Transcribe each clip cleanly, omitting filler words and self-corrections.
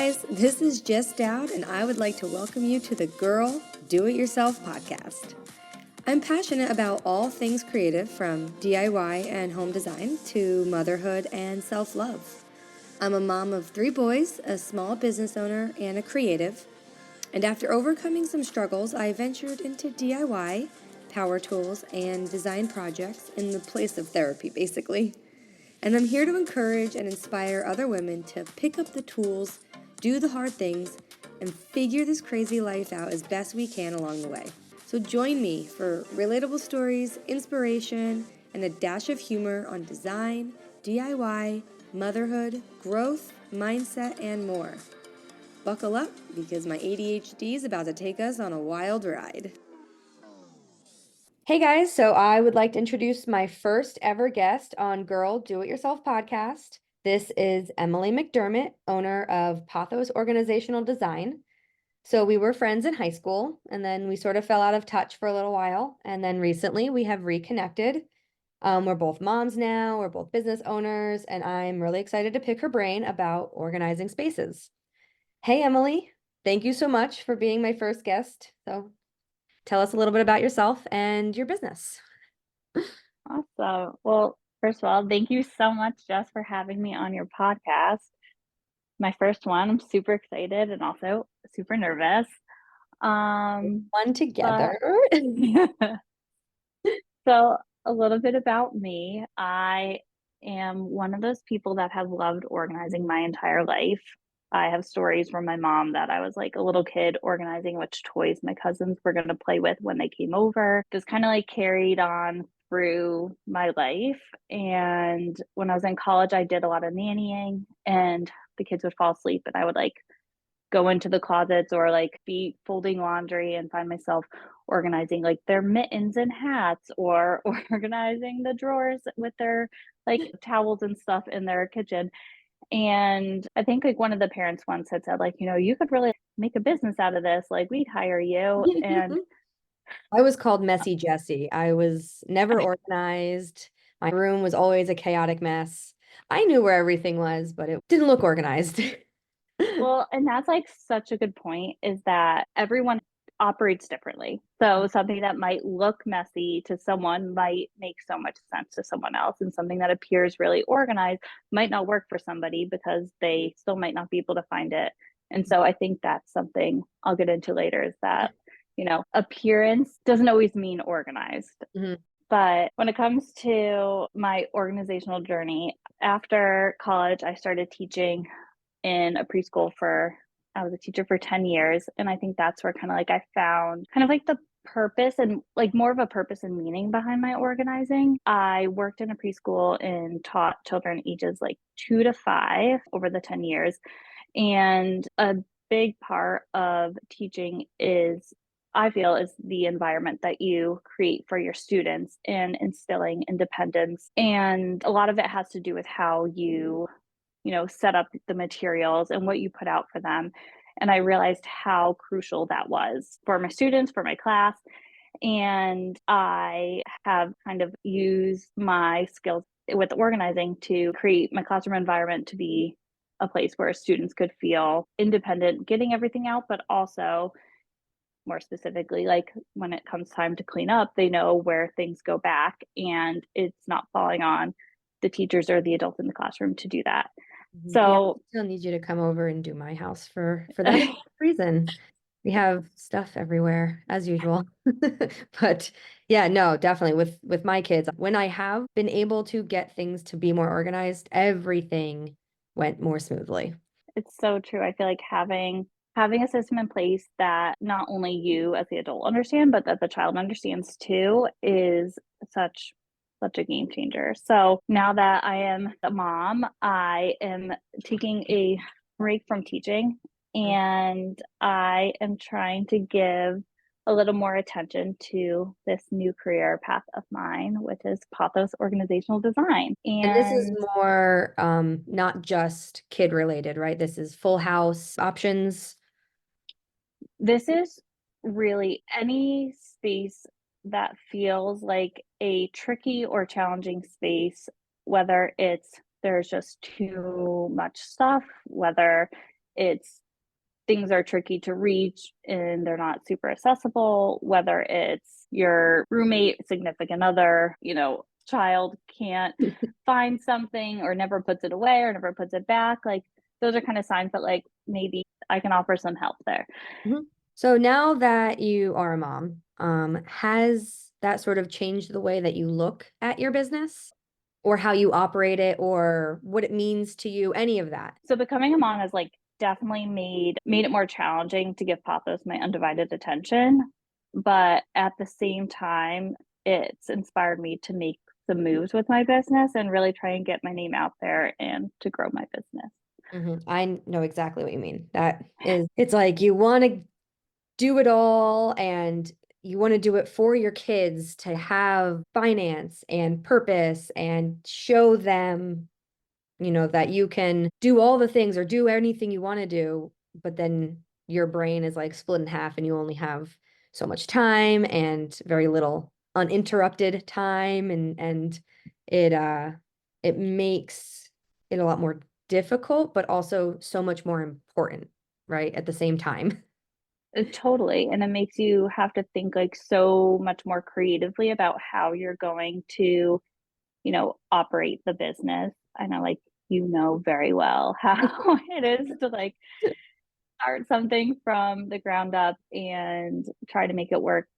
guys, this is Just Dowd, and I would like to welcome you to the Girl Do It Yourself podcast. I'm passionate about all things creative, from DIY and home design to motherhood and self-love. I'm a mom of 3 boys, a small business owner, and a creative. And after overcoming some struggles, I ventured into DIY, power tools, and design projects in the place of therapy, basically. And I'm here to encourage and inspire other women to pick up the tools, do the hard things, and figure this crazy life out as best we can along the way. So join me for relatable stories, inspiration, and a dash of humor on design, DIY, motherhood, growth, mindset, and more. Buckle up, because my ADHD is about to take us on a wild ride. Hey guys, so I would like to introduce my first ever guest on Girl Do It Yourself podcast. This is Emily McDermott, owner of Pothos Organizational Design. So we were friends in high school, and then we sort of fell out of touch for a little while. And then recently we have reconnected. We're both moms now, we're both business owners, and I'm really excited to pick her brain about organizing spaces. Hey, Emily, thank you so much for being my first guest. So tell us a little bit about yourself and your business. Awesome. Well, first of all, thank you so much, Jess, for having me on your podcast. My first one. I'm super excited and also super nervous. One together. So a little bit about me. I am one of those people that have loved organizing my entire life. I have stories from my mom that I was like a little kid organizing which toys my cousins were going to play with when they came over. Just kind of like carried on through my life. And when I was in college, I did a lot of nannying, and the kids would fall asleep and I would like go into the closets or like be folding laundry and find myself organizing like their mittens and hats, or organizing the drawers with their like towels and stuff in their kitchen. And I think like one of the parents once had said, like, you could really make a business out of this, like we'd hire you. And I was called Messy Jessie. I was never organized. My room was always a chaotic mess. I knew where everything was, but it didn't look organized. well, and that's like such a good point, is that everyone operates differently. So something that might look messy to someone might make so much sense to someone else, and something that appears really organized might not work for somebody because they still might not be able to find it. And so I think that's something I'll get into later, is that, appearance doesn't always mean organized. Mhm. But when it comes to my organizational journey, after college, I started teaching in a preschool I was a teacher for 10 years. And I think that's where kind of like I found kind of like the purpose, and like more of a purpose and meaning behind my organizing. I worked in a preschool and taught children ages like 2 to 5 over the 10 years. And a big part of teaching I feel, is the environment that you create for your students and instilling independence. And a lot of it has to do with how you set up the materials and what you put out for them. And I realized how crucial that was for my students, for my class. And I have kind of used my skills with organizing to create my classroom environment to be a place where students could feel independent, getting everything out, but also more specifically, like when it comes time to clean up, they know where things go back and it's not falling on the teachers or the adults in the classroom to do that. Yeah, I So still need you to come over and do my house for that reason. We have stuff everywhere as usual. But yeah, no, definitely with my kids, when I have been able to get things to be more organized, everything went more smoothly. it's so true. I feel like having a system in place that not only you as the adult understand, but that the child understands too, is such a game changer. So now that I am a mom, I am taking a break from teaching, and I am trying to give a little more attention to this new career path of mine, which is Pothos Organizational Design. And this is And more not just kid related, right? This is full house options. this is really any space that feels like a tricky or challenging space, whether it's there's just too much stuff, whether it's things are tricky to reach and they're not super accessible, whether it's your roommate, significant other, child can't find something or never puts it away or never puts it back. Like those are kind of signs that like maybe I can offer some help there. Mhm. So now that you are a mom, has that sort of changed the way that you look at your business or how you operate it or what it means to you, any of that? So becoming a mom has like definitely made it more challenging to give Pothos my undivided attention. But at the same time, it's inspired me to make some moves with my business and really try and get my name out there and to grow my business. I know exactly what you mean. It's like you want to do it all and you want to do it for your kids to have finance and purpose and show them, that you can do all the things or do anything you want to do, but then your brain is like split in half and you only have so much time and very little uninterrupted time and it makes it a lot more difficult, but also so much more important, right? At the same time. Totally. And it makes you have to think like so much more creatively about how you're going to, operate the business. I know like very well how it is to like start something from the ground up and try to make it work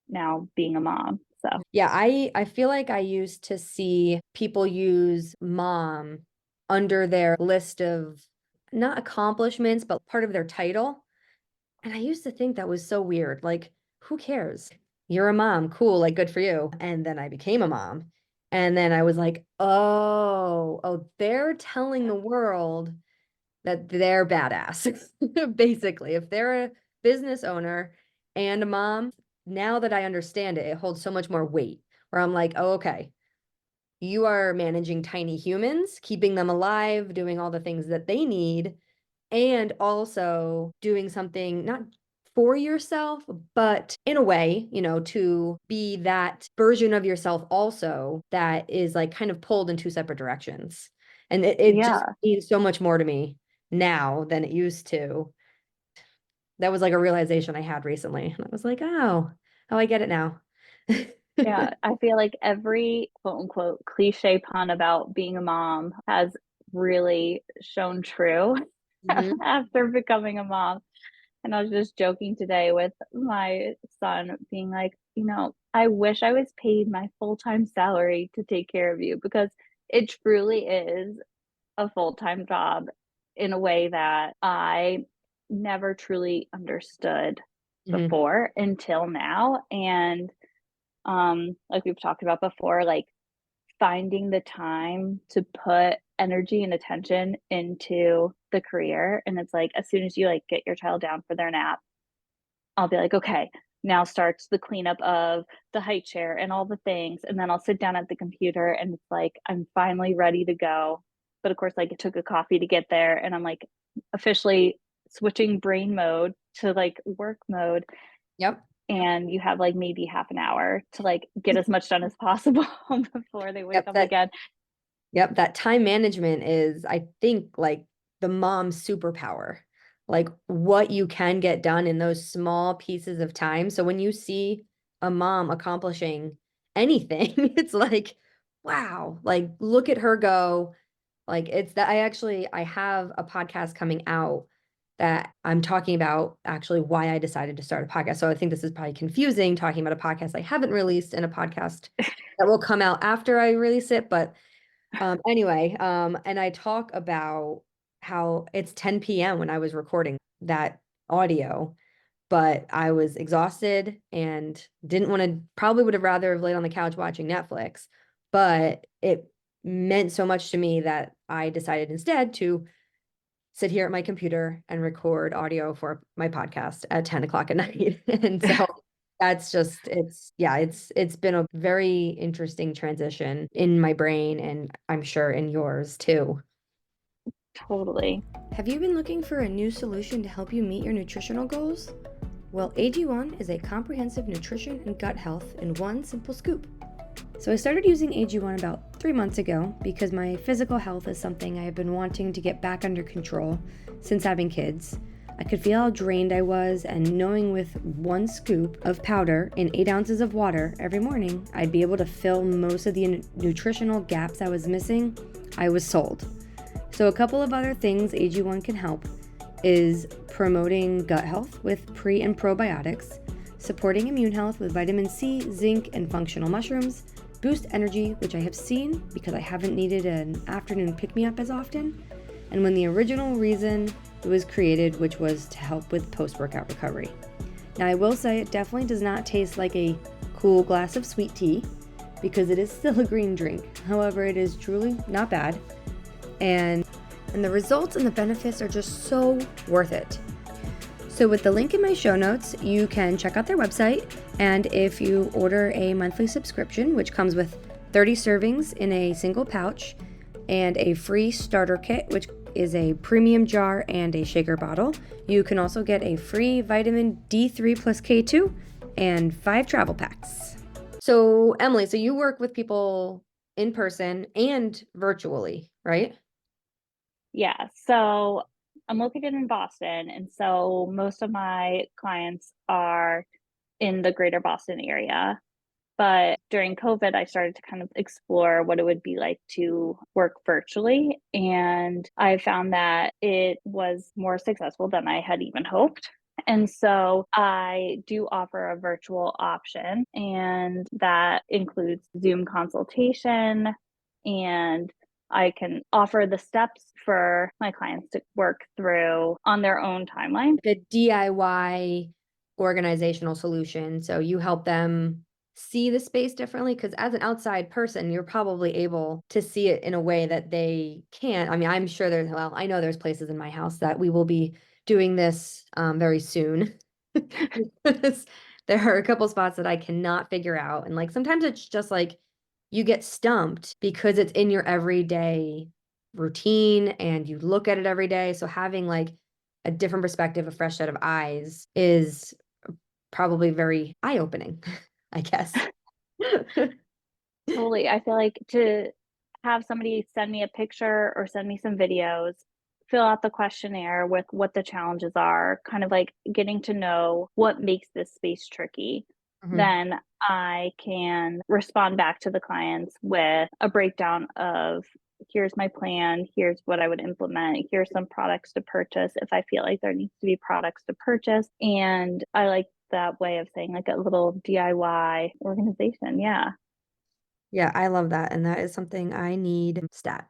now being a mom. So, Yeah, I feel like I used to see people use mom under their list of not accomplishments, but part of their title. And I used to think that was so weird. Like, who cares? You're a mom. Cool. Like, good for you. And then I became a mom. And then I was like, oh, they're telling the world that they're badass. Basically, if they're a business owner and a mom, now that I understand it, it holds so much more weight where I'm like, oh, okay, you are managing tiny humans, keeping them alive, doing all the things that they need, and also doing something not for yourself, but in a way, to be that version of yourself also that is like kind of pulled in two separate directions. And it just yeah. means so much more to me now than it used to. That was like a realization I had recently. And I was like, oh, I get it now. Yeah, I feel like every quote unquote cliche pun about being a mom has really shown true Mhm. after becoming a mom. And I was just joking today with my son, being like, I wish I was paid my full-time salary to take care of you because it truly is a full-time job in a way that I never truly understood Mhm. before until now. And like we've talked about before, like finding the time to put energy and attention into the career. And it's like as soon as you like get your child down for their nap, I'll be like, okay, now starts the cleanup of the high chair and all the things. And then I'll sit down at the computer and it's like, I'm finally ready to go. But of course, like it took a coffee to get there. And I'm like officially switching brain mode to like work mode. Yep. And you have like maybe half an hour to like get as much done as possible before they wake Yep. up again. Yep, that time management is, I think, like the mom's superpower, like what you can get done in those small pieces of time. So when you see a mom accomplishing anything, it's like, wow, like look at her go. Like it's that I have a podcast coming out that I'm talking about actually why I decided to start a podcast. So I think this is probably confusing talking about a podcast I haven't released and a podcast that will come out after I release it, but anyway, and I talk about how it's 10 p.m. when I was recording that audio, but I was exhausted and didn't want to, probably would have rather have laid on the couch watching Netflix, but it meant so much to me that I decided instead to sit here at my computer and record audio for my podcast at 10 o'clock at night. And so that's just it's been a very interesting transition in my brain and I'm sure in yours too. Totally. Have you been looking for a new solution to help you meet your nutritional goals? Well, AG1 is a comprehensive nutrition and gut health in one simple scoop. So I started using AG1 about 3 months ago because my physical health is something I have been wanting to get back under control since having kids. I could feel how drained I was, and knowing with 1 scoop of powder in 8 ounces of water every morning, I'd be able to fill most of the nutritional gaps I was missing, I was sold. So a couple of other things AG1 can help is promoting gut health with pre and probiotics, supporting immune health with vitamin C, zinc, and functional mushrooms, boost energy, which I have seen because I haven't needed an afternoon pick-me-up as often, and when the original reason it was created, which was to help with post-workout recovery. Now I will say it definitely does not taste like a cool glass of sweet tea because it is still a green drink. However, it is truly not bad, and the results and the benefits are just so worth it. So with the link in my show notes, you can check out their website, and if you order a monthly subscription, which comes with 30 servings in a single pouch and a free starter kit, which is a premium jar and a shaker bottle, you can also get a free vitamin D3 plus K2 and 5 travel packs. So Emily, so you work with people in person and virtually, right? Yeah, so I'm located in Boston, and so most of my clients are in the greater Boston area. But during COVID, I started to kind of explore what it would be like to work virtually. And I found that it was more successful than I had even hoped. And so I do offer a virtual option, and that includes Zoom consultation, and I can offer the steps for my clients to work through on their own timeline. The DIY organizational solution. So you help them see the space differently because as an outside person, you're probably able to see it in a way that they can't. I mean, I'm sure well, I know there's places in my house that we will be doing this very soon. Because there are a couple spots that I cannot figure out. And like sometimes it's just like you get stumped because it's in your everyday routine and you look at it every day. So having like a different perspective, a fresh set of eyes is probably very eye-opening, I guess. Totally. I feel like to have somebody send me a picture or send me some videos, fill out the questionnaire with what the challenges are, kind of like getting to know what makes this space tricky. Mhm. Then I can respond back to the clients with a breakdown of here's my plan, here's what I would implement, here's some products to purchase if I feel like there needs to be products to purchase. And I like that way of saying like a little DIY organization. Yeah. Yeah, I love that. And that is something I need stat.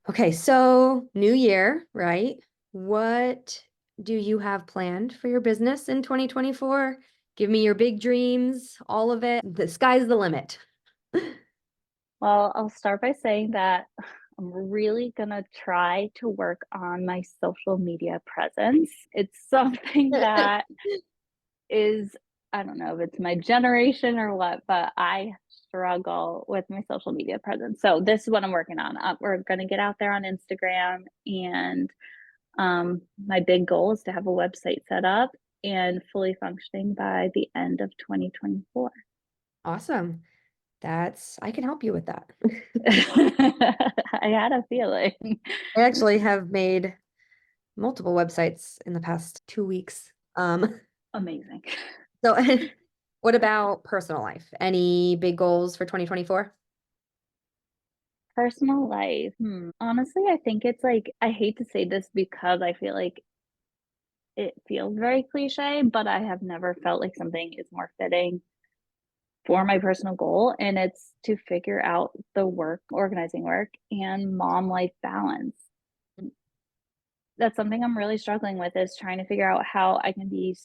Okay, so new year, right? What do you have planned for your business in 2024? Give me your big dreams, all of it. The sky's the limit. Well, I'll start by saying that I'm really gonna try to work on my social media presence. It's something that is, I don't know if it's my generation or what, but I struggle with my social media presence. So this is what I'm working on. We're gonna get out there on Instagram, and my big goal is to have a website set up and fully functioning by the end of 2024. Awesome. I can help you with that. I had a feeling. I actually have made multiple websites in the past 2 weeks. Amazing. So what about personal life? Any big goals for 2024? Personal life. Honestly, I think it's like I hate to say this because I feel like it feels very cliche, but I have never felt like something is more fitting for my personal goal, and it's to figure out the work, organizing work, and mom life balance. That's something I'm really struggling with is trying to figure out how I can be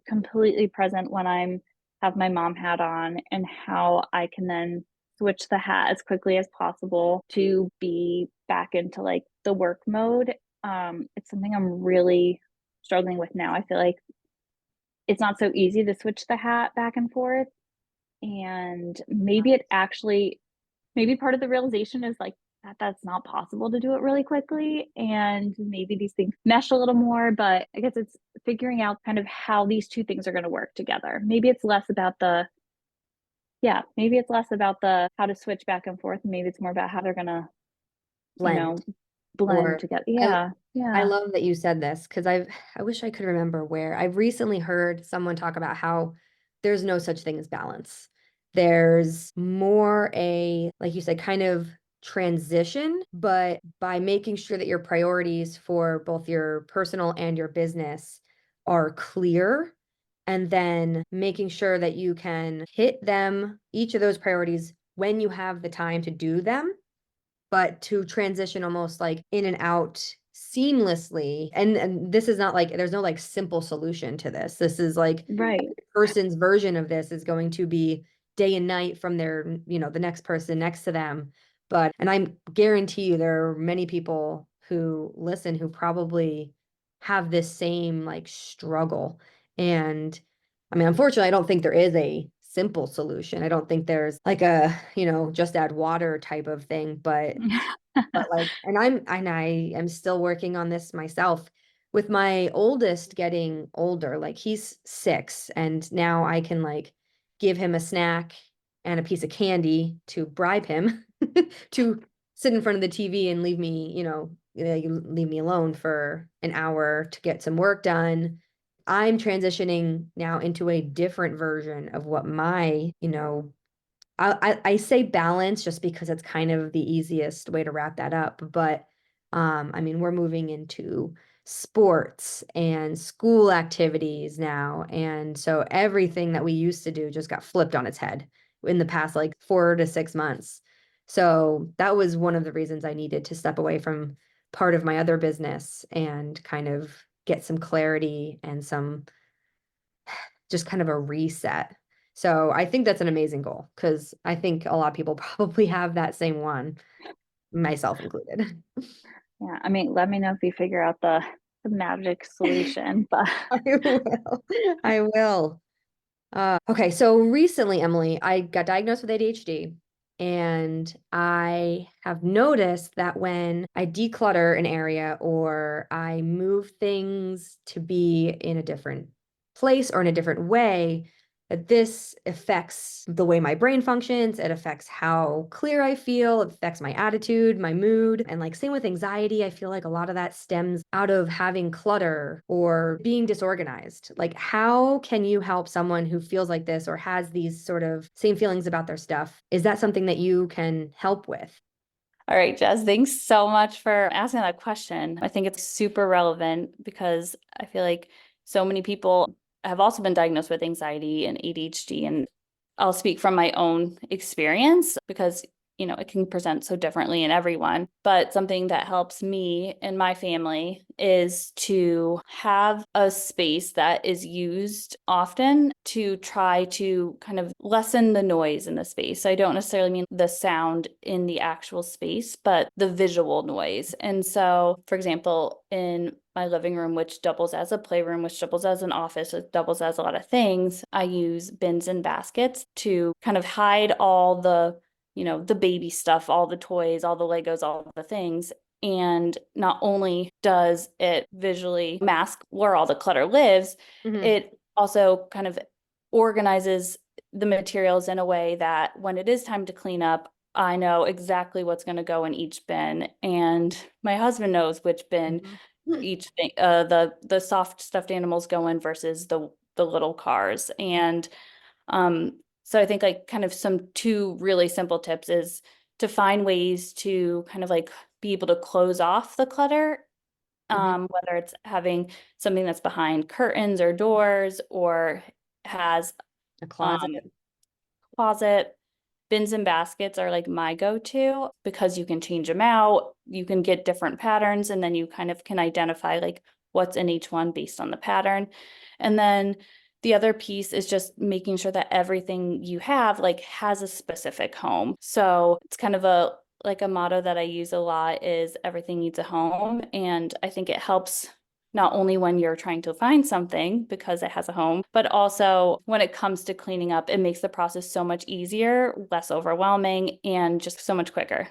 completely present when I'm have my mom hat on and how I can then switch the hat as quickly as possible to be back into like the work mode. It's something I'm really struggling with now. I feel like it's not so easy to switch the hat back and forth, and maybe part of the realization is like that that's not possible to do it really quickly, and maybe these things mesh a little more, but I guess it's figuring out kind of how these two things are going to work together. Maybe it's less about the Yeah, maybe it's less about the how to switch back and forth, and maybe it's more about how they're gonna, you blend. know, blend Or together. I Yeah, I yeah. love that you said this because I wish I could remember where. I've recently heard someone talk about how there's no such thing as balance. There's more a, like you said, kind of transition, but by making sure that your priorities for both your personal and your business are clear, and then making sure that you can hit them, each of those priorities, when you have the time to do them, but to transition almost like in and out seamlessly. And this is not like there's no like simple solution to this. This is like Right. every person's version of this is going to be day and night from their, the next person next to them. But and I guarantee you there are many people who listen who probably have this same like struggle. And I mean, unfortunately, I don't think there is a simple solution. I don't think there's like a, just add water type of thing, but like, and I am still working on this myself with my oldest getting older. Like he's 6 and now I can like give him a snack and a piece of candy to bribe him to sit in front of the TV and leave me, you leave me alone for an hour to get some work done. I'm transitioning now into a different version of what my, I say balance just because it's kind of the easiest way to wrap that up. But I mean, we're moving into sports and school activities now. And so everything that we used to do just got flipped on its head in the past like 4 to 6 months. So that was one of the reasons I needed to step away from part of my other business and kind of get some clarity and some just kind of a reset. So I think that's an amazing goal because I think a lot of people probably have that same one, myself included. Yeah, I mean, let me know if you figure out the magic solution, but I will. I will. Okay, so recently, Emily, I got diagnosed with ADHD, and I have noticed that when I declutter an area or I move things to be in a different place or in a different way, that this affects the way my brain functions. It affects how clear I feel. It affects my attitude, my mood. And like same with anxiety, I feel like a lot of that stems out of having clutter or being disorganized. Like, how can you help someone who feels like this or has these sort of same feelings about their stuff? Is that something that you can help with? all right, Jess, thanks so much for asking that question. I think it's super relevant because I feel like so many people have also been diagnosed with anxiety and ADHD. And I'll speak from my own experience because, it can present so differently in everyone. But something that helps me and my family is to have a space that is used often to try to kind of lessen the noise in the space. So I don't necessarily mean the sound in the actual space, but the visual noise. And so, for example, in my living room, which doubles as a playroom, which doubles as an office, it doubles as a lot of things, I use bins and baskets to kind of hide all the baby stuff, all the toys, all the Legos, all the things. And not only does it visually mask where all the clutter lives, Hmm. it also kind of organizes the materials in a way that when it is time to clean up, I know exactly what's going to go in each bin. And my husband knows which bin each thing, the soft stuffed animals go in versus the little cars. And so I think like kind of some two really simple tips is to find ways to kind of like be able to close off the clutter, Hmm. whether it's having something that's behind curtains or doors or has A closet. um closet. Bins and baskets are like my go-to because you can change them out, you can get different patterns, and then you kind of can identify like what's in each one based on the pattern. And then the other piece is just making sure that everything you have like has a specific home. So it's kind of a like a motto that I use a lot is everything needs a home. And I think it helps not only when you're trying to find something because it has a home, but also when it comes to cleaning up, it makes the process so much easier, less overwhelming, and just so much quicker.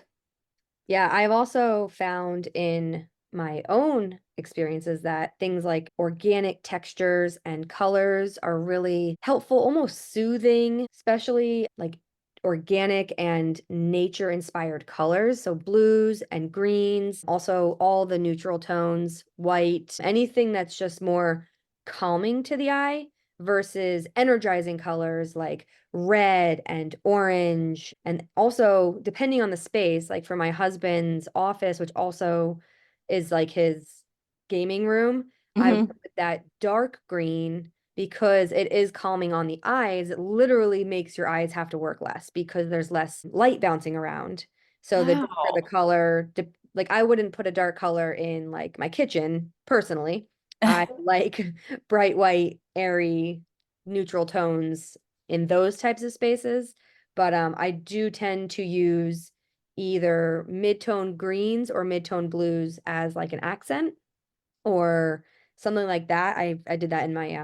Yeah, I've also found in my own experiences that things like organic textures and colors are really helpful, almost soothing, especially like organic and nature inspired colors. So blues and greens, also all the neutral tones, white, anything that's just more calming to the eye versus energizing colors like red and orange. And also, depending on the space, like for my husband's office, which also is like his gaming room, I Hmm. went with that dark green because it is calming on the eyes. It literally makes your eyes have to work less because there's less light bouncing around. So the darker the Wow. color, like I wouldn't put a dark color in like my kitchen personally. I like bright white, airy, neutral tones in those types of spaces. But I do tend to use either mid-tone greens or mid-tone blues as like an accent or something like that. I did that in my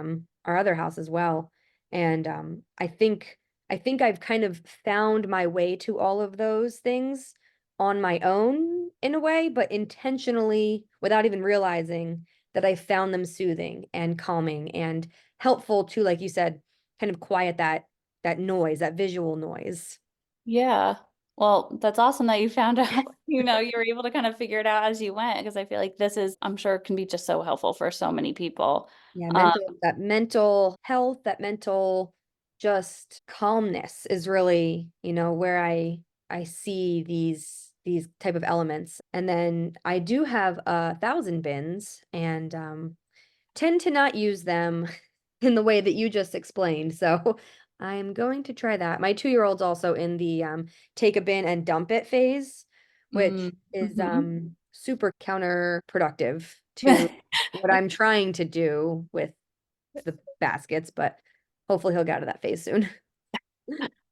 our other house as well. And I think I've kind of found my way to all of those things on my own in a way, but intentionally without even realizing that I found them soothing and calming and helpful to, like you said, kind of quiet that noise, that visual noise. Yeah. Well, that's awesome that you found out, you were able to kind of figure it out as you went, because I feel like this is, I'm sure, can be just so helpful for so many people. Yeah, Um, mental health, that mental just calmness is really, where I see these type of elements. And then I do have 1,000 bins and tend to not use them in the way that you just explained. So I'm going to try that. My 2-year-old's also in the take a bin and dump it phase, which is mhm. super counterproductive to what I'm trying to do with the baskets, but hopefully he'll get out of that phase soon.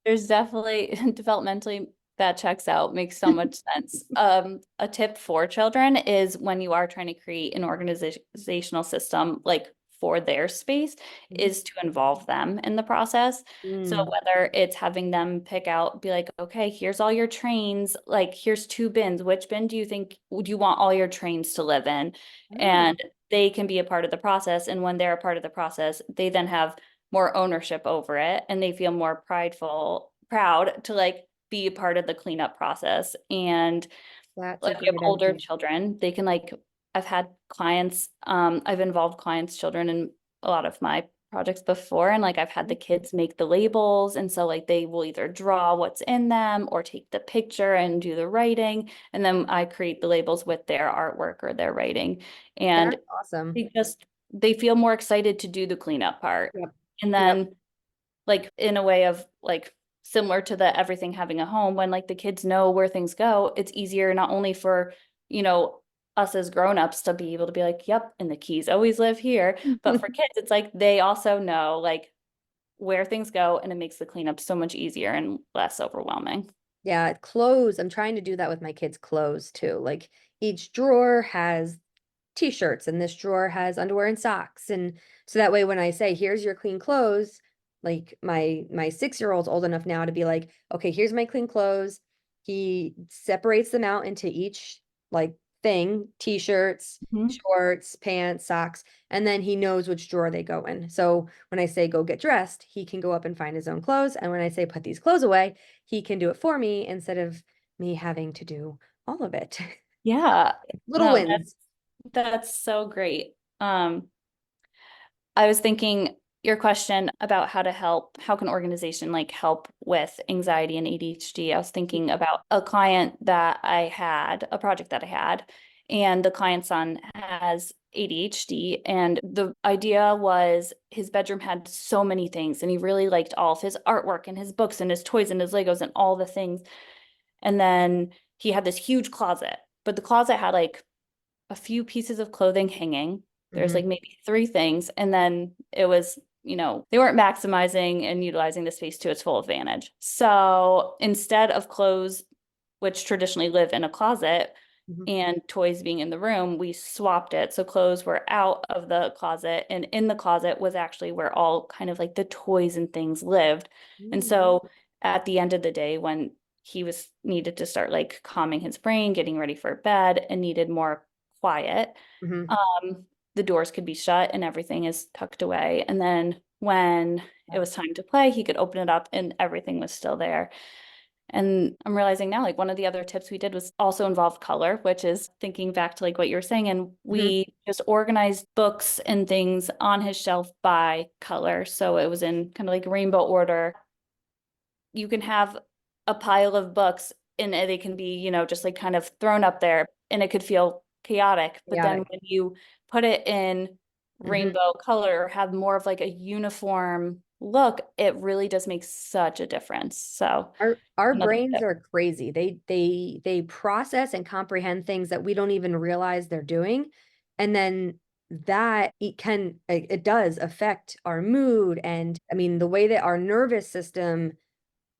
There's definitely developmentally that checks out, makes so much sense. A tip for children is when you are trying to create an organizational system like for their space Mhm. is to involve them in the process. So Mm. whether it's having them pick out, be like, okay, here's all your trains, like here's 2 bins. Which bin do you think would you want all your trains to live in? Oh, And they can be a part of the process. And when they're a part of the process, they then have more ownership over it and they feel more proud to like be a part of the cleanup process. And that's a like we have great older idea. children, they can like I've had clients, I've involved clients' children in a lot of my projects before, and like I've had the kids make the labels, and so like they will either draw what's in them or take the picture and do the writing, and then I create the labels with their artwork or their writing. And That's awesome. they feel more excited to do the cleanup part. Yep. And Yep. then like in a way of like similar to the everything having a home, when like the kids know where things go, it's easier not only for, you know, us as grown-ups to be able to be like, yep, and the keys always live here. But for kids, it's like they also know like where things go, and it makes the cleanup so much easier and less overwhelming. Yeah, clothes. I'm trying to do that with my kids' clothes too. Like each drawer has t-shirts and this drawer has underwear and socks. And so that way when I say, here's your clean clothes, like my 6-year-old's old enough now to be like, okay, here's my clean clothes. He separates them out into each like thing, t-shirts, Mhm. shorts, pants, socks, and then he knows which drawer they go in. So when I say go get dressed, he can go up and find his own clothes. And when I say put these clothes away, he can do it for me instead of me having to do all of it. Yeah. Little No, wins. that's so great. I was thinking your question about how can organization like help with anxiety and ADHD. I was thinking about a client that I had, a project that I had, and the client's son has ADHD. And the idea was his bedroom had so many things, and he really liked all of his artwork and his books and his toys and his Legos and all the things. And then he had this huge closet, but the closet had like a few pieces of clothing hanging. There's Mhm. like maybe 3 things. And then it was, they weren't maximizing and utilizing the space to its full advantage. So instead of clothes, which traditionally live in a closet, Mhm. and toys being in the room, we swapped it. So clothes were out of the closet, and in the closet was actually where all kind of like the toys and things lived. And Mm. so at the end of the day, when he was needed to start like calming his brain, getting ready for bed, and needed more quiet, Mhm. the doors could be shut and everything is tucked away. And then when it was time to play, he could open it up and everything was still there. And I'm realizing now, like one of the other tips we did was also involve color, which is thinking back to like what you were saying. And Mhm. we just organized books and things on his shelf by color. So it was in kind of like rainbow order. You can have a pile of books and they can be, just like kind of thrown up there and it could feel chaotic. But then Chaotic. when you put it in Mhm. rainbow color or have more of like a uniform look, it really does make such a difference. So Our another brains tip. are crazy. They process and comprehend things that we don't even realize they're doing. And then that it does affect our mood. And I mean, the way that our nervous system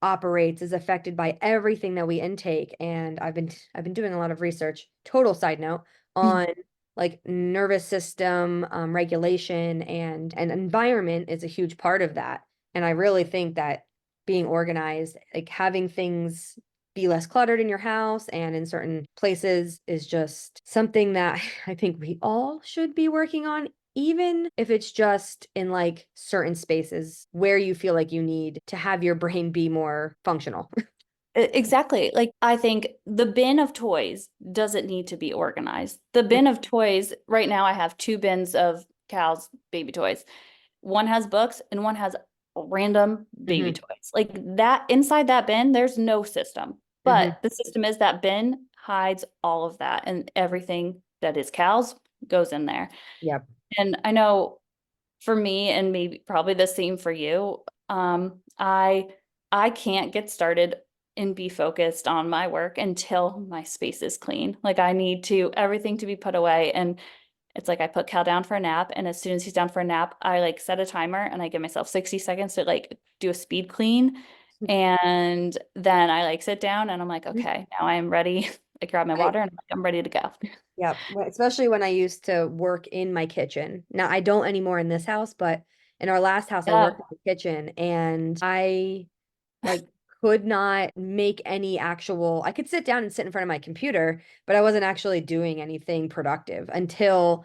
operates is affected by everything that we intake. And I've been doing a lot of research, total side note, on like nervous system regulation, and environment is a huge part of that. And I really think that being organized, like having things be less cluttered in your house and in certain places, is just something that I think we all should be working on, even if it's just in like certain spaces where you feel like you need to have your brain be more functional. Exactly. Like I think the bin of toys doesn't need to be organized. The bin of toys, right now I have two bins of Cal's baby toys. One has books and one has random baby Hmm. toys. Like that inside that bin, there's no system. Hmm. But the system is that bin hides all of that and everything that is Cal's goes in there. Yep. And I know for me and maybe probably the same for you, I can't get started and be focused on my work until my space is clean. Like I need to everything to be put away. And it's like I put Cal down for a nap, and as soon as he's down for a nap, I like set a timer and I give myself 60 seconds to like do a speed clean. And then I like sit down and I'm like, okay, now I am ready. I grab my I water and I'm like, I'm ready to go. Yep. Especially when I used to work in my kitchen. Now I don't anymore in this house, but in our last house I Yeah. worked in the kitchen, and I like could not make any actual, I could sit down and sit in front of my computer, but I wasn't actually doing anything productive until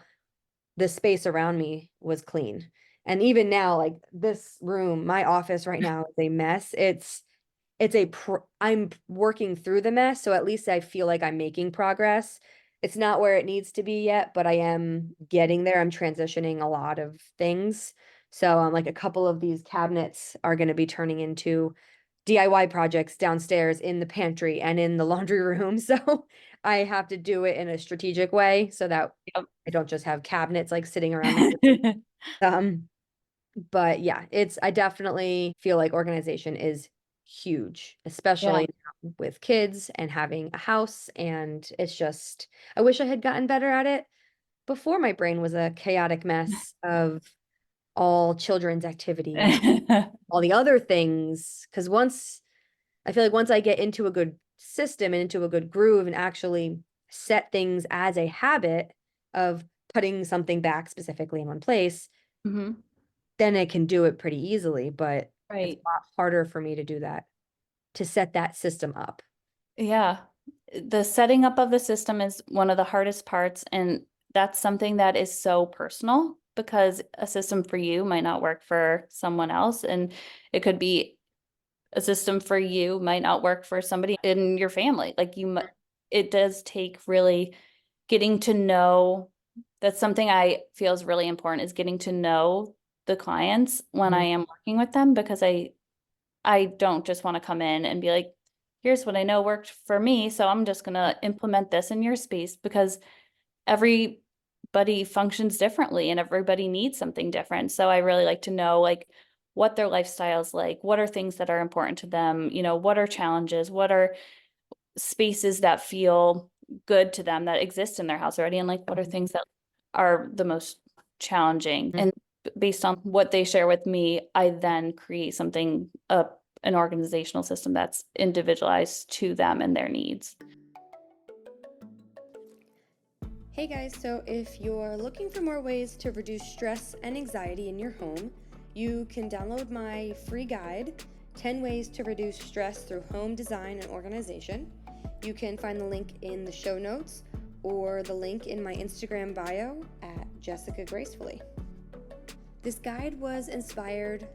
the space around me was clean. And even now, like this room, my office right now is a mess. I'm working through the mess, so at least I feel like I'm making progress. It's not where it needs to be yet, but I am getting there. I'm transitioning a lot of things. So like a couple of these cabinets are going to be turning into DIY projects downstairs in the pantry and in the laundry room. So I have to do it in a strategic way so that I don't just have cabinets like sitting around my room. Yep. Um, but yeah, I definitely feel like organization is huge, Yeah. especially now with kids and having a house. And it's just, I wish I had gotten better at it before my brain was a chaotic mess of all children's activities, all the other things. Because I feel like once I get into a good system and into a good groove and actually set things as a habit of putting something back specifically in one place, Hmm. then I can do it pretty easily. But it's Right. a lot harder for me to do that, to set that system up. Yeah. The setting up of the system is one of the hardest parts, and that's something that is so personal because a system for you might not work for someone else, and it could be a system for you might not work for somebody in your family. Like it does take really getting to know. That's something I feel is really important is getting to know the clients when I Mhm. am working with them because I don't just want to come in and be like, here's what I know worked for me, so I'm just gonna implement this in your space because everybody functions differently and everybody needs something different. So I really like to know like what their lifestyle's like, what are things that are important to them, what are challenges, what are spaces that feel good to them that exist in their house already, and like what are things that are the most challenging. Mhm. And based on what they share with me, I then create something an organizational system that's individualized to them and their needs. Hey guys, so if you're looking for more ways to reduce stress and anxiety in your home, you can download my free guide, 10 Ways to Reduce Stress Through Home Design and Organization. You can find the link in the show notes or the link in my Instagram bio at Jessica Gracefully. This guide was inspired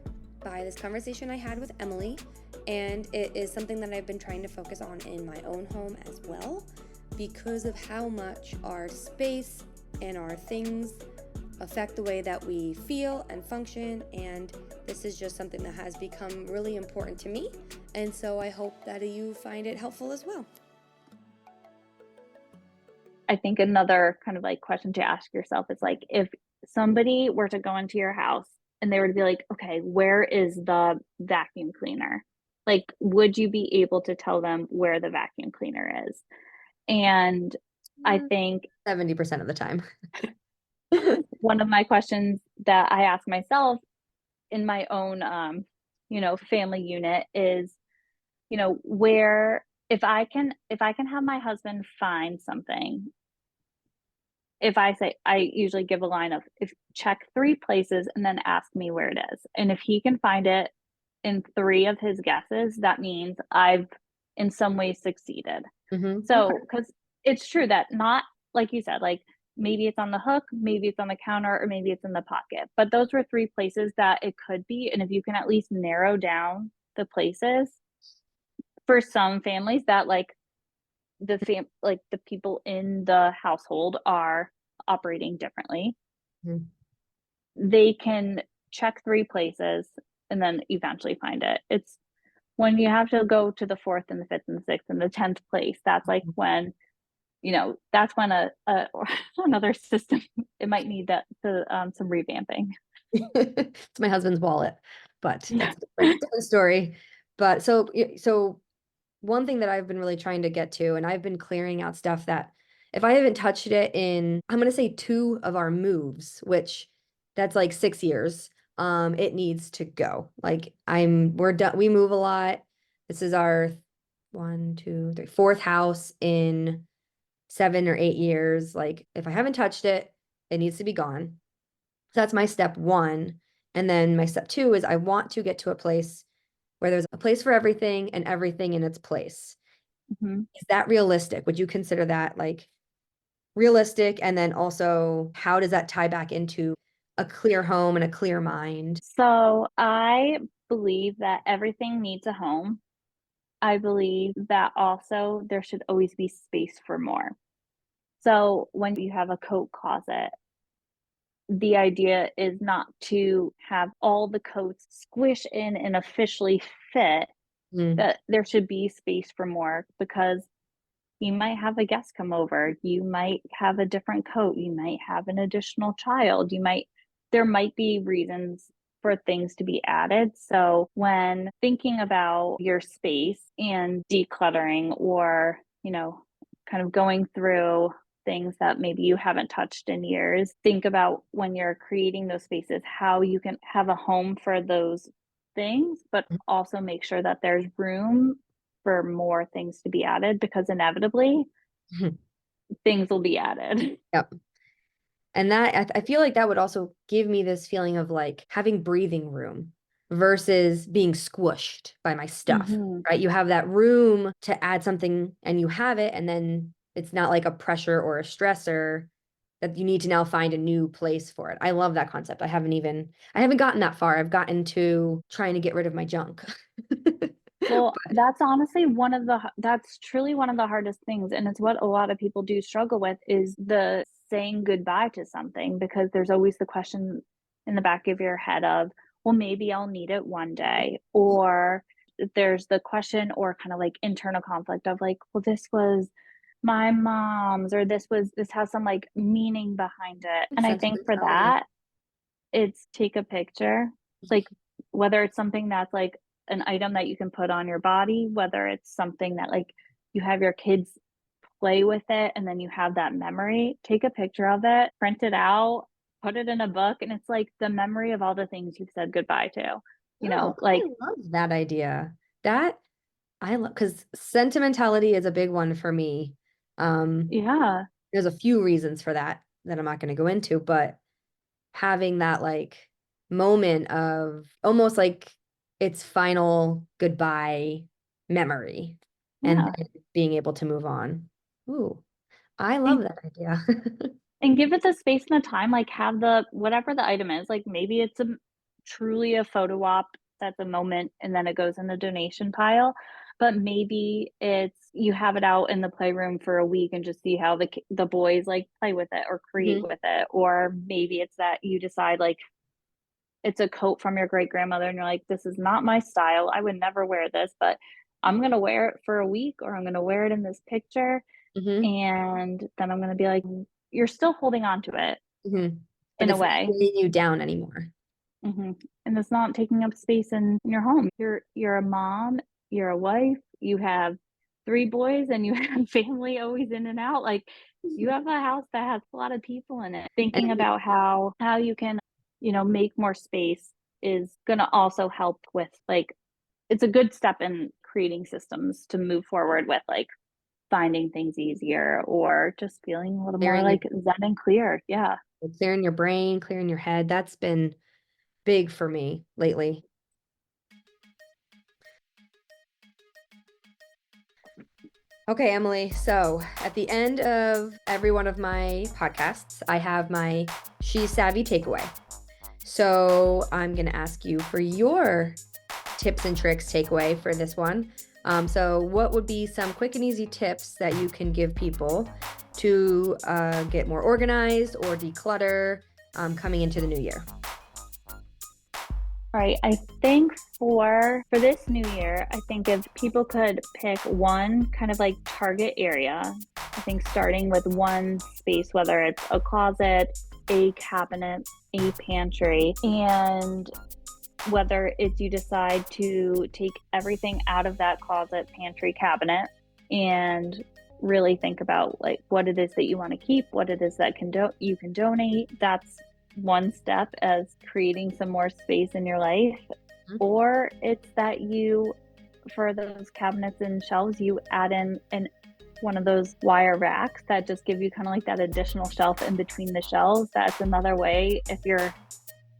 by this conversation I had with Emily, and it is something that I've been trying to focus on in my own home as well because of how much our space and our things affect the way that we feel and function, and this is just something that has become really important to me, and so I hope that you find it helpful as well. I think another kind of like question to ask yourself is like, if somebody were to go into your house and they were to be like, okay, where is the vacuum cleaner? Like, would you be able to tell them where the vacuum cleaner is? And I think 70% of the time. one of my questions that I ask myself in my own, family unit is, where if I can have my husband find something, if I say, I usually give a line of, if check 3 places and then ask me where it is. And if he can find it in 3 of his guesses, that means I've in some way succeeded. So, Okay. because it's true that not, like you said, like maybe it's on the hook, maybe it's on the counter, or maybe it's in the pocket. But those were 3 places that it could be. And if you can at least narrow down the places for some families that like like the people in the household are operating differently, Mhm. they can check 3 places and then eventually find it. It's when you have to go to the 4th and the 5th and the 6th and the 10th place, that's like when, that's when a another system, it might need some revamping. It's my husband's wallet, but Yeah. that's a different story. But so one thing that I've been really trying to get to, and I've been clearing out stuff that if I haven't touched it in, I'm gonna say 2 of our moves, which that's like 6 years, it needs to go. Like we're done. We move a lot. This is our 1, 2, 3, fourth house in 7 or 8 years. Like if I haven't touched it, it needs to be gone. So that's my step 1. And then my step 2 is I want to get to a place where there's a place for everything and everything in its place. Mhm. Is that realistic? Would you consider that like realistic? And then also, how does that tie back into a clear home and a clear mind? So I believe that everything needs a home. I believe that also there should always be space for more. So when you have a coat closet, the idea is not to have all the coats squish in and officially fit, Mm, that there should be space for more because you might have a guest come over, you might have a different coat, you might have an additional child, there might be reasons for things to be added. So when thinking about your space and decluttering or, kind of going through things that maybe you haven't touched in years, think about when you're creating those spaces, how you can have a home for those things, but also make sure that there's room for more things to be added because inevitably mhm. things will be added. Yep. And that I feel like that would also give me this feeling of like having breathing room versus being squished by my stuff, Mhm. right? You have that room to add something and you have it, and then it's not like a pressure or a stressor that you need to now find a new place for it. I love that concept. I haven't gotten that far. I've gotten to trying to get rid of my junk. Well, that's truly one of the hardest things, and it's what a lot of people do struggle with is the saying goodbye to something because there's always the question in the back of your head of, "Well, maybe I'll need it one day," or there's the question or kinda like internal conflict of like, "Well, this was my mom's," or this has some, like, meaning behind it, and I think for Sentimentality. that, it's take a picture, like, whether it's something that's, like, an item that you can put on your body, whether it's something that, like, you have your kids play with it and then you have that memory, take a picture of it, print it out, put it in a book, and it's, like, the memory of all the things you've said goodbye to, Oh, I like love that idea. That I love because sentimentality is a big one for me. Um, yeah, there's a few reasons for that I'm not going to go into, but having that like moment of almost like its final goodbye memory and yeah, then being able to move on. Ooh, I love and that idea. And give it the space and the time, like, have the whatever the item is, like, maybe it's truly a photo op that's a moment and then it goes in the donation pile, but maybe it's you have it out in the playroom for a week and just see how the boys, like, play with it or create Mhm. with it, or maybe it's that you decide, like, it's a coat from your great-grandmother and you're like, "This is not my style, I would never wear this, but I'm gonna wear it for a week or I'm gonna wear it in this picture." Mhm. And then I'm gonna be like, "You're still holding on to it Mhm. But in a it's not way." weighing you down anymore. Mhm. And it's not taking up space in your home. You're a mom, you're a wife, you have 3 boys, and you have family always in and out, like, you have a house that has a lot of people in it. Thinking And about how you can, make more space is gonna also help with, like, it's a good step in creating systems to move forward with, like, finding things easier or just feeling a little more, clearing your like, zen and clear. Yeah. clearing your brain, clearing your head, that's been big for me lately. Okay, Emily. So at the end of every one of my podcasts, I have my She's Savvy takeaway. So I'm going to ask you for your tips and tricks takeaway for this one. So, what would be some quick and easy tips that you can give people to get more organized or declutter coming into the new year? Right. I think for this new year, I think if people could pick one kind of like target area, I think starting with one space, whether it's a closet, a cabinet, a pantry, and whether it's you decide to take everything out of that closet, pantry, cabinet, and really think about like what it is that you want to keep, what it is that you can donate. That's one step as creating some more space in your life. Mhm. Or it's that you, for those cabinets and shelves, you add in an one of those wire racks that just give you kind of like that additional shelf in between the shelves. That's another way if you're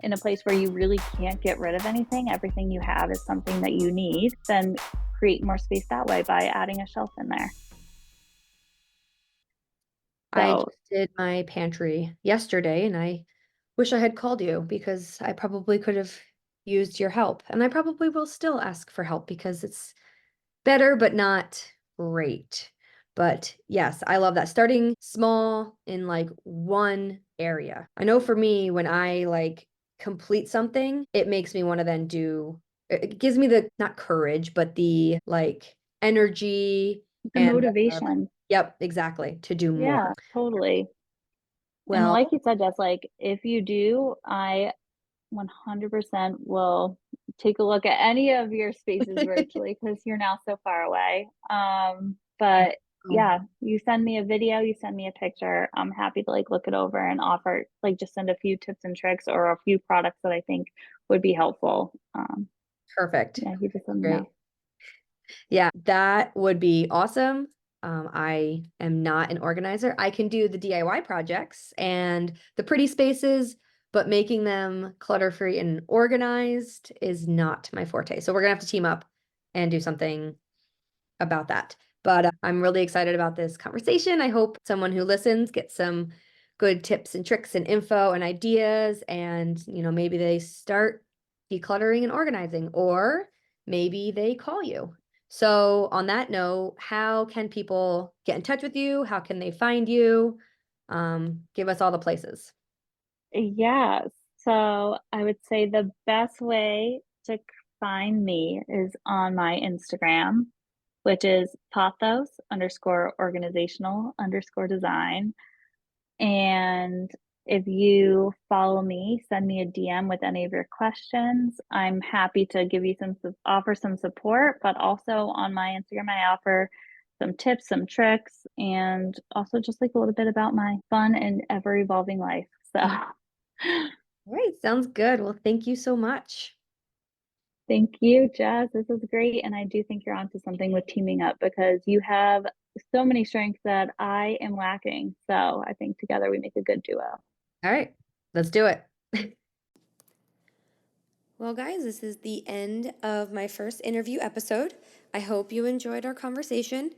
in a place where you really can't get rid of anything, everything you have is something that you need, then create more space that way by adding a shelf in there. I So, just did my pantry yesterday and I wish I had called you because I probably could have used your help. And I probably will still ask for help because it's better, but not great. But yes, I love that. Starting small in like one area. I know for me, when I like complete something, it makes me want to then it gives me the not courage, but the like energy the and motivation. yep, exactly, to do Yeah, more. totally. And Well, like you said, Jess, like if you do, I 100% will take a look at any of your spaces virtually because you're now so far away. But oh, yeah, you send me a video, you send me a picture. I'm happy to like look it over and offer like just send a few tips and tricks or a few products that I think would be helpful. perfect. Yeah, you just let me Great. know. Yeah, that would be awesome. I am not an organizer. I can do the DIY projects and the pretty spaces, but making them clutter-free and organized is not my forte. So we're gonna have to team up and do something about that. But I'm really excited about this conversation. I hope someone who listens gets some good tips and tricks and info and ideas, and maybe they start decluttering and organizing, or maybe they call you. So, on that note, how can people get in touch with you? How can they find you? Give us all the places. Yeah, so I would say the best way to find me is on my Instagram, which is Pothos underscore organizational underscore design. And if you follow me, send me a DM with any of your questions. I'm happy to give you offer some support, but also on my Instagram, I offer some tips, some tricks, and also just like a little bit about my fun and ever evolving life. So All right, sounds good. Well, thank you so much. thank you, Jazz. This is great. And I do think you're onto something with teaming up because you have so many strengths that I am lacking. So I think together we make a good duo. All right, let's do it. Well, guys, this is the end of my first interview episode. I hope you enjoyed our conversation.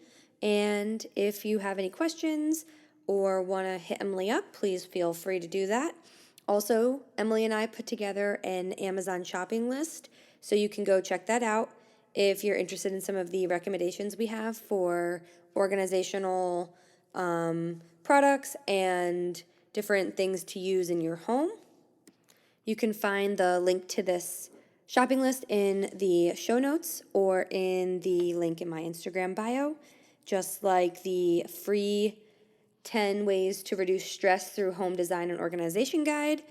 And if you have any questions or want to hit Emily up, please feel free to do that. Also, Emily and I put together an Amazon shopping list, so you can go check that out if you're interested in some of the recommendations we have for organizational products and different things to use in your home. You can find the link to this shopping list in the show notes or in the link in my Instagram bio, just like the free 10 ways to reduce stress through home design and organization guide.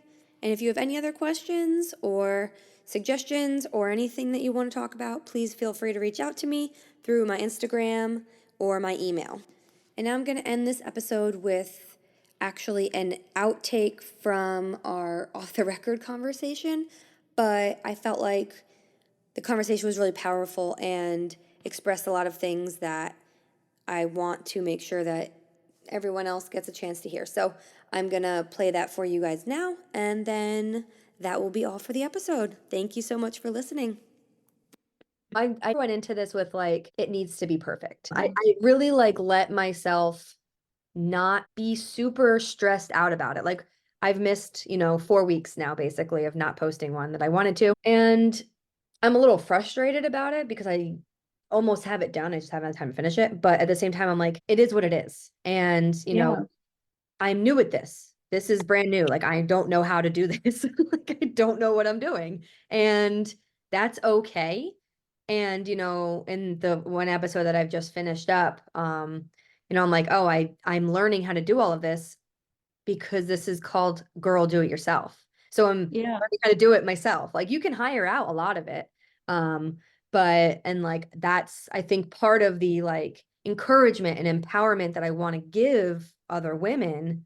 And if you have any other questions or suggestions or anything that you want to talk about, please feel free to reach out to me through my Instagram or my email. And now I'm going to end this episode with actually an outtake from our off-the-record conversation, but I felt like the conversation was really powerful and expressed a lot of things that I want to make sure that everyone else gets a chance to hear. So I'm going to play that for you guys now, and then that will be all for the episode. Thank you so much for listening. I went into this with like, it needs to be perfect. I really like let myself not be super stressed out about it. Like I've missed, 4 weeks now basically of not posting one that I wanted to. And I'm a little frustrated about it because I almost have it done. I just haven't had time to finish it. But at the same time, I'm like, it is what it is. And, I'm new at this. This is brand new. Like, I don't know how to do this. Like, I don't know what I'm doing. And that's okay. And, in the one episode that I've just finished up, I'm like, oh, I'm learning how to do all of this because this is called Girl Do It Yourself. So I'm learning how to do it myself. Like you can hire out a lot of it. And like, that's, I think part of the like encouragement and empowerment that I want to give other women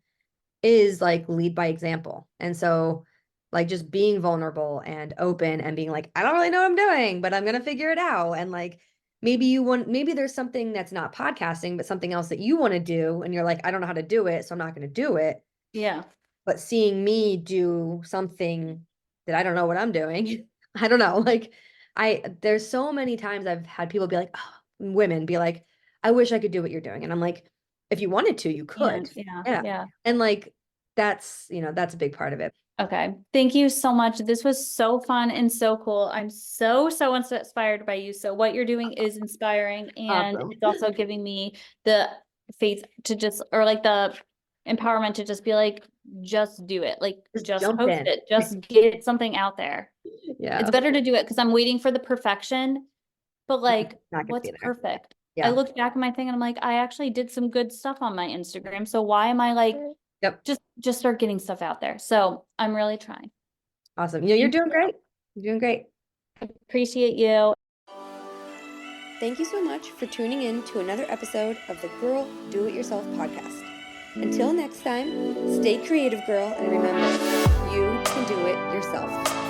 is like lead by example. And so like just being vulnerable and open and being like, I don't really know what I'm doing, but I'm going to figure it out. And like, maybe there's something that's not podcasting, but something else that you want to do. And you're like, I don't know how to do it, so I'm not going to do it. Yeah. But seeing me do something that I don't know what I'm doing, I don't know. Like there's so many times I've had people be like, oh, women be like, I wish I could do what you're doing. And I'm like, if you wanted to, you could. Yeah. And like, that's a big part of it. Okay. Thank you so much. This was so fun and so cool. I'm so inspired by you. So what you're doing is inspiring, and Awesome. it's also giving me the faith to just, or like the empowerment to just be like, just do it. Like just jump post in. it, just get something out there. Yeah. It's better to do it because I'm waiting for the perfection, but like, Not gonna what's be there. perfect? Yeah. I look back at my thing and I'm like, I actually did some good stuff on my Instagram. So why am I like, just start getting stuff out there. So I'm really trying. Awesome. You're doing great. You're doing great. Appreciate you. Thank you so much for tuning in to another episode of the Girl Do It Yourself podcast. Until next time, stay creative, girl, and remember, you can do it yourself.